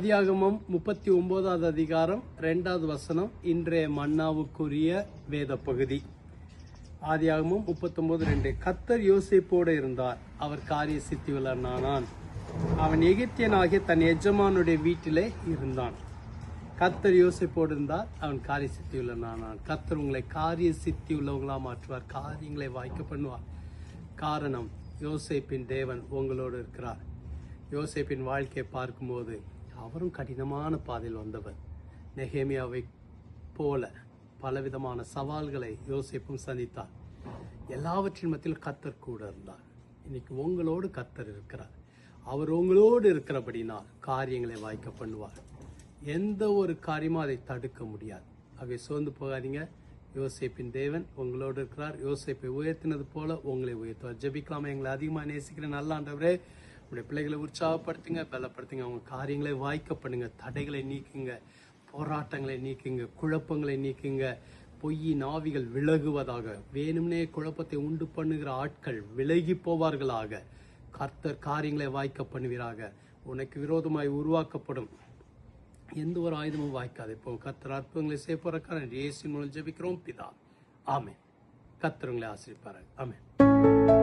ஆதியாகமம் 39வது அதிகாரம் 2வது வசனம் இன்றைய மன்னாவுக்குரிய வேத பகுதி. ஆதியாகமம் 39:2. கர்த்தர் யோசேப்போடு இருந்தார், அவர் காரிய சித்தியுள்ளவனானான். அவன் எகிப்தியனாகிய தன் எஜமானுடைய வீட்டிலே இருந்தான். கர்த்தர் யோசேப்போடு இருந்தார், அவன் காரிய சித்தியுள்ளவனானான். கர்த்தர் உங்களை காரிய சித்தி உள்ளவங்களா மாற்றுவார், காரியங்களை வாய்க்க பண்ணுவார். காரணம், யோசேப்பின் தேவன் உங்களோடு இருக்கிறார். யோசேப்பின் வாழ்க்கையை பார்க்கும்போது அவரும் கடினமான பாதையில் வந்தவர். நெகேமியாவை போல பலவிதமான சவால்களை யோசேப்பும் சந்தித்தார். எல்லாவற்றின் மத்தியில் கர்த்தர் கூட இருந்தார். இன்னைக்கு உங்களோடு கர்த்தர் இருக்கிறார். அவர் உங்களோடு இருக்கிறபடினால் காரியங்களை வாய்க்க பண்ணுவார். எந்த ஒரு காரியமும் அதை தடுக்க முடியாது. ஆகவே சோர்ந்து போகாதீங்க. யோசேப்பின் தேவன் உங்களோடு இருக்கிறார். யோசேப்பை உயர்த்தினது போல உங்களை உயர்த்துவார். ஜெபிக்கலாமா? எங்களை அதிகமாக நேசிக்கிற நல்ல ஆண்டவரே, உங்களுடைய பிள்ளைகளை உற்சாகப்படுத்துங்க, பலப்படுத்துங்க, அவங்க காரியங்களை வாய்க்க பண்ணுங்க, தடைகளை நீக்குங்க, போராட்டங்களை நீக்குங்க, குழப்பங்களை நீக்குங்க. பொய்யின் ஆவிகள் விலகுவதாக, வேணும்னே குழப்பத்தை உண்டு பண்ணுகிற ஆட்கள் விலகி போவார்களாக. கர்த்தர் காரியங்களை வாய்க்க பண்ணுவீராக. உனக்கு விரோதமாய் உருவாக்கப்படும் எந்த ஒரு ஆயுதமும் வாய்க்காது. இப்போ கர்த்தர் அற்புதங்களை செய்ய போறக்காரன் இயேசுவின் மூலம் ஜெபிக்கிறோம் பிதா. ஆமென். கர்த்தர் உங்களை ஆசீர்வதிப்பார். ஆமென்.